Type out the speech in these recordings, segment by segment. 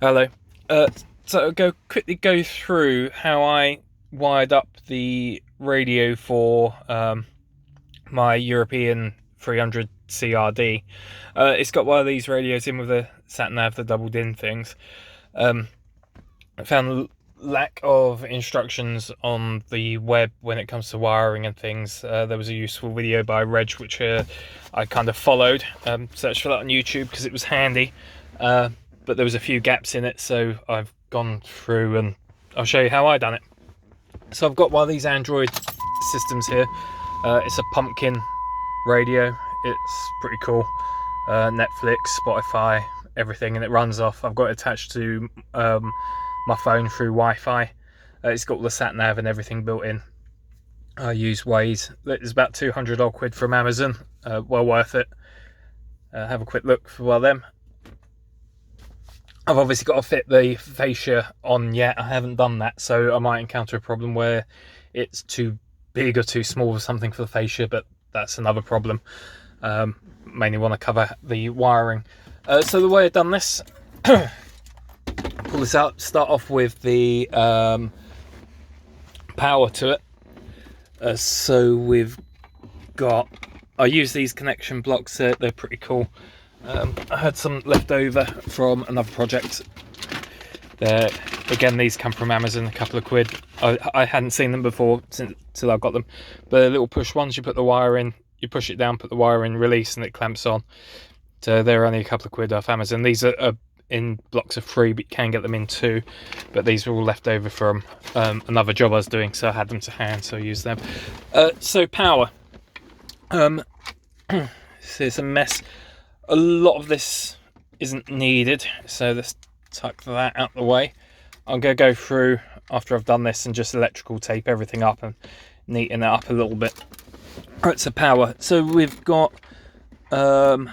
Hello. So I'll quickly go through how I wired up the radio for my European 300 CRD. It's got one of these radios in with a sat nav, the double DIN things. I found lack of instructions on the web when it comes to wiring and things. There was a useful video by Reg which I kind of followed. Searched for that on YouTube because it was handy. But there was a few gaps in it, so I've gone through and I'll show you how I done it. So I've got one of these Android systems here. It's a Pumpkin radio. It's pretty cool. Netflix, Spotify, everything, and it runs off. I've got it attached to my phone through Wi-Fi. It's got all the sat nav and everything built in. I use Waze. It's about 200 odd quid from Amazon. Well worth it. Have a quick look for one of them. I've obviously got to fit the fascia on yet. I haven't done that, so I might encounter a problem where it's too big or too small or something for the fascia, but that's another problem. Mainly want to cover the wiring. So the way I've done this, pull this out, start off with the power to it. So we've got, I use these connection blocks, they're pretty cool. I had some left over from another project. Again, these come from Amazon, a couple of quid. I hadn't seen them before till I got them. But they're little push ones, you put the wire in, you push it down, put the wire in, release, and it clamps on. So they're only a couple of quid off Amazon. These are in blocks of 3, but you can get them in 2. But these are all left over from another job I was doing, so I had them to hand, so I used them. So power. It's a mess. A lot of this isn't needed, so let's tuck that out the way. I'm going to go through after I've done this and just electrical tape everything up and neaten it up a little bit. Right, so power. So we've got the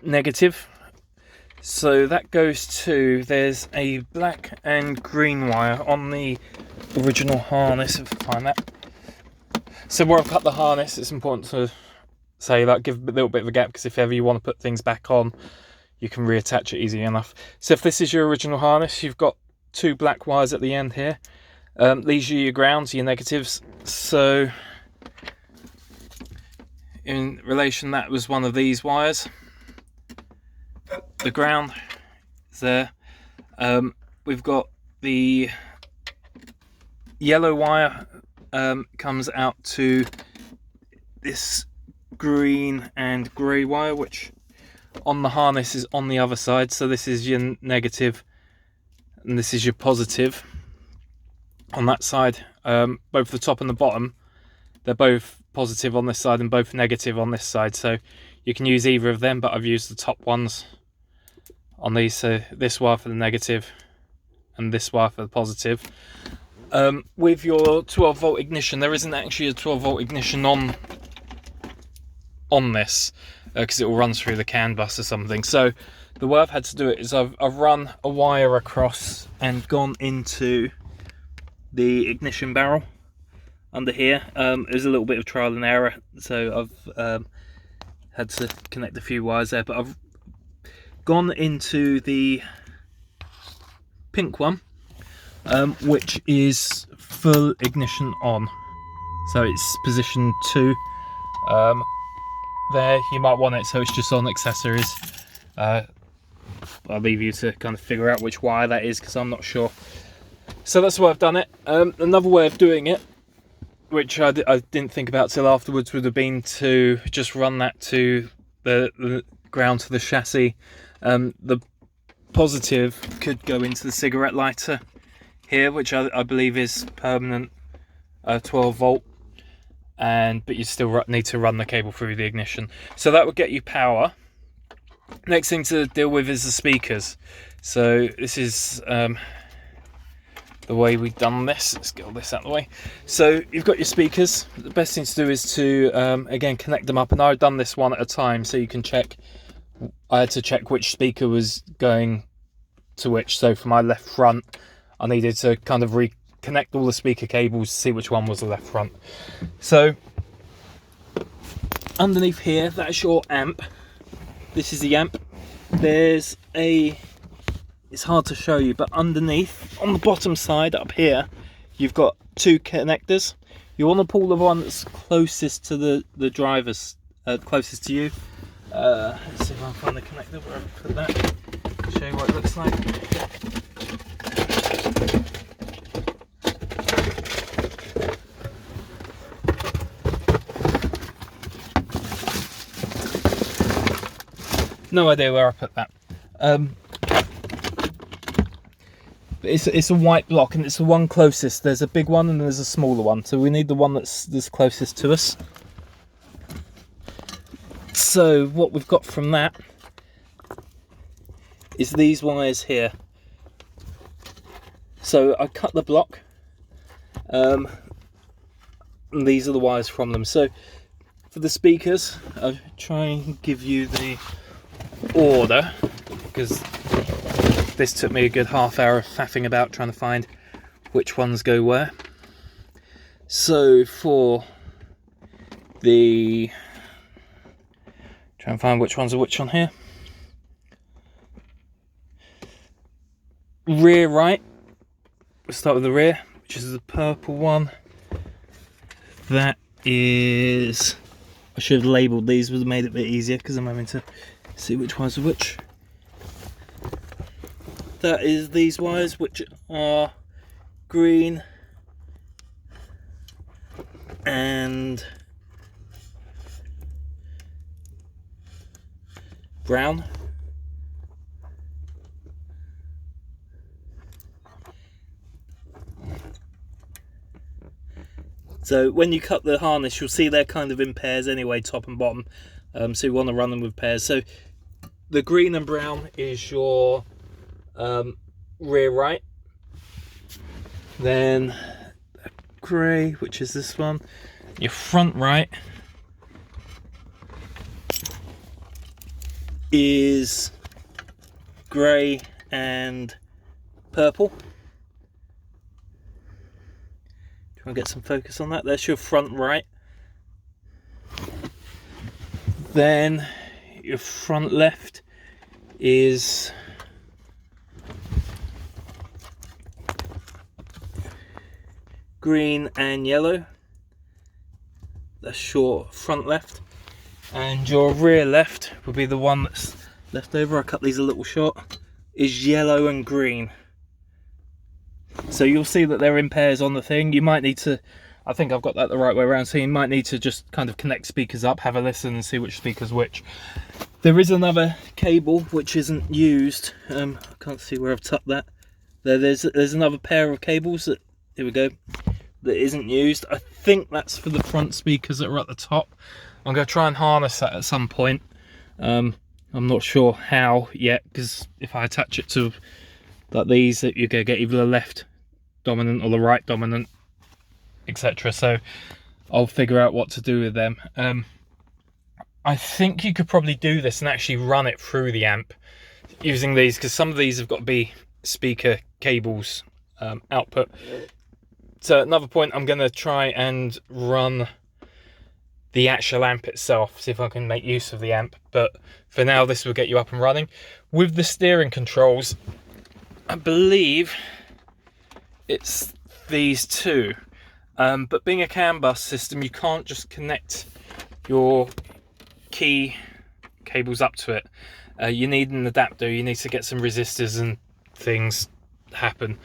negative. So that goes to, there's a black and green wire on the original harness, if I find that. So where I've cut the harness, it's important to say that, give a little bit of a gap, because if ever you want to put things back on, you can reattach it easy enough. So if this is your original harness, you've got 2 black wires at the end here. These are your grounds, your negatives. So in relation, that was one of these wires. The ground is there. We've got the yellow wire comes out to this green and grey wire, which on the harness is on the other side. So this is your negative and this is your positive on that side. Both the top and the bottom, they're both positive on this side and both negative on this side, so you can use either of them, but I've used the top ones on these. So this wire for the negative and this wire for the positive. With your 12 volt ignition, there isn't actually a 12 volt ignition on this, because it will run through the CAN bus or something. So the way I've had to do it is I've run a wire across and gone into the ignition barrel under here. There's a little bit of trial and error, so I've had to connect a few wires there, but I've gone into the pink one, which is full ignition on, so it's position 2. There, you might want it so it's just on accessories. I'll leave you to kind of figure out which wire that is, because I'm not sure. So that's the way I've done it. Another way of doing it, which I didn't think about till afterwards, would have been to just run that to the ground to the chassis. The positive could go into the cigarette lighter here, which I believe is permanent 12 volt. But you still need to run the cable through the ignition. So that would get you power. Next thing to deal with is the speakers. So this is the way we've done this. Let's get all this out of the way. So you've got your speakers. The best thing to do is to again connect them up, and I've done this one at a time so you can check. I had to check which speaker was going to which. So for my left front, I needed to kind of connect all the speaker cables to see which one was the left front. So underneath here, that's your amp. This is the amp. There's a it's hard to show you, but underneath, on the bottom side up here, you've got two connectors. You want to pull the one that's closest to the driver's, closest to you. Let's see if I can find the connector where I put that. Show you what it looks like. No idea where I put that. It's a white block, and it's the one closest. There's a big one and there's a smaller one, so we need the one that's closest to us. So what we've got from that is these wires here. So I cut the block, and these are the wires from them. So for the speakers, I'll try and give you the order, because this took me a good half hour of faffing about trying to find which ones go where. So for the, try and find which ones are which on here. Rear right, we'll start with the rear, which is the purple one. That is, I should have labelled these, would have made it a bit easier because I'm having to see which ones are which. That is these wires, which are green and brown. So when you cut the harness, you'll see they're kind of in pairs anyway, top and bottom. So you want to run them with pairs. So the green and brown is your rear right. Then grey, which is this one, your front right is grey and purple. Try and get some focus on that. That's your front right. Then your front left is green and yellow. That's your front left. And your rear left will be the one that's left over. I cut these a little short. Is yellow and green. So you'll see that they're in pairs on the thing. You might need to, I think I've got that the right way around, so you might need to just kind of connect speakers up, have a listen and see which speaker's which. There is another cable which isn't used. I can't see where I've tucked that. There's another pair of cables that, here we go, that isn't used. I think that's for the front speakers that are at the top. I'm going to try and harness that at some point. I'm not sure how yet, because if I attach it to like these, you're going to get either the left dominant or the right dominant, etc. So I'll figure out what to do with them. I think you could probably do this and actually run it through the amp using these, because some of these have got to be speaker cables output. So another point, I'm going to try and run the actual amp itself, see if I can make use of the amp. But for now, this will get you up and running. With the steering controls, I believe it's these two. But being a CAN bus system, you can't just connect your key cables up to it. You need an adapter, you need to get some resistors and things happen.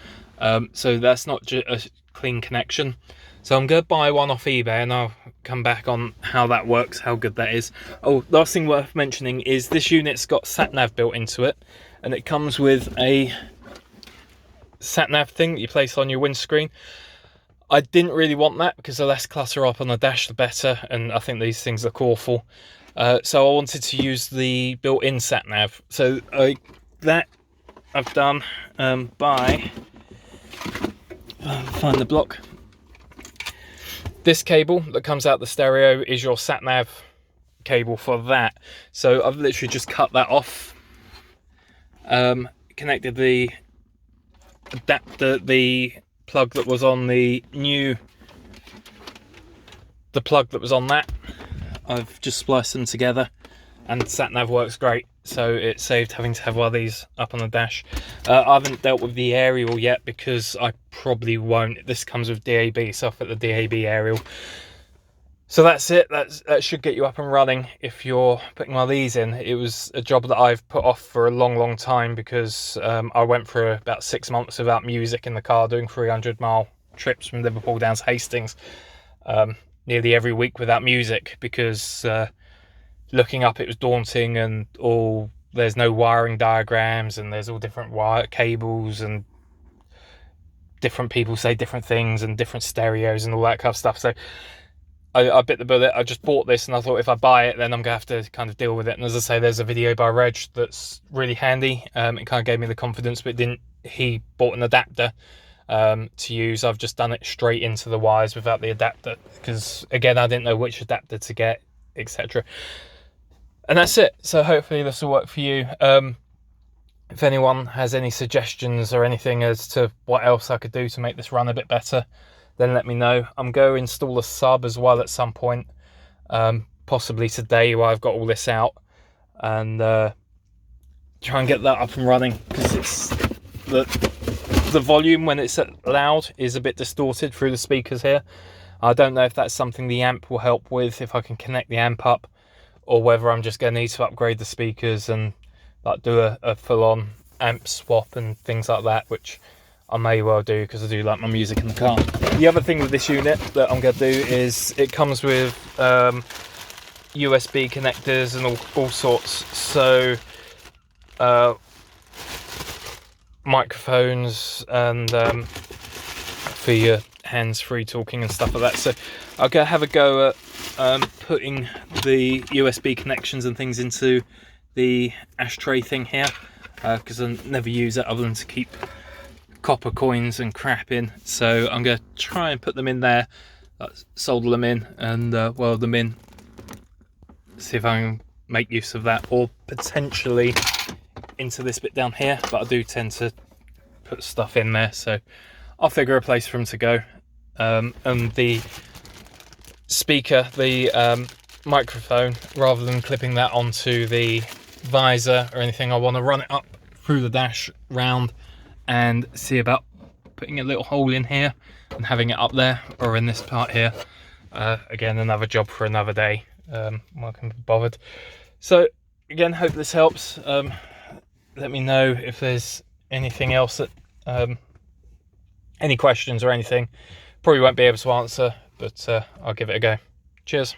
So that's not a clean connection. So I'm going to buy one off eBay and I'll come back on how that works, how good that is. Oh, last thing worth mentioning is this unit's got sat-nav built into it, and it comes with a sat-nav thing that you place on your windscreen. I didn't really want that because the less clutter up on the dash the better, and I think these things look awful. So I wanted to use the built-in sat-nav. So that I've done by, find the block. This cable that comes out the stereo is your sat-nav cable for that. So I've literally just cut that off, connected the adapter, the plug that was on the plug that was on that. I've just spliced them together, and sat-nav works great. so it saved having to have one of these up on the dash. I haven't dealt with the aerial yet because I probably won't. This comes with DAB, so I'll put the DAB aerial. So that's it. That should get you up and running if you're putting one of these in. It was a job that I've put off for a long time because I went for about 6 months without music in the car, doing 300-mile trips from Liverpool down to Hastings, nearly every week without music because looking up it was daunting, and there's no wiring diagrams, and there's all different wire cables, and different people say different things, and different stereos and all that kind of stuff. So I bit the bullet. I just bought this, and I thought if I buy it, then I'm gonna have to kind of deal with it. And as I say, there's a video by Reg that's really handy. It kind of gave me the confidence, but he bought an adapter to use. I've just done it straight into the wires without the adapter because, again, I didn't know which adapter to get, etc. And that's it. So hopefully this will work for you. If anyone has any suggestions or anything as to what else I could do to make this run a bit better, then let me know. I'm going to install a sub as well at some point, possibly today while I've got all this out, and try and get that up and running, because it's the volume when it's loud is a bit distorted through the speakers here. I don't know if that's something the amp will help with, if I can connect the amp up, or whether I'm just going to need to upgrade the speakers and like do a full-on amp swap and things like that, which I may well do because I do like my music in the car. The other thing with this unit that I'm going to do is it comes with USB connectors and all sorts. So microphones and for your hands-free talking and stuff like that. So I'll go have a go at putting the USB connections and things into the ashtray thing here, because I never use it other than to keep copper coins and crap in. So I'm going to try and put them in there, solder them in, and weld them in, see if I can make use of that, or potentially into this bit down here, but I do tend to put stuff in there, so I'll figure a place for them to go. And the speaker, the microphone, rather than clipping that onto the visor or anything, I want to run it up through the dash round and see about putting a little hole in here and having it up there or in this part here. Again, another job for another day. I can be bothered. So again, hope this helps. Let me know if there's anything else that any questions or anything. Probably won't be able to answer, but I'll give it a go. Cheers.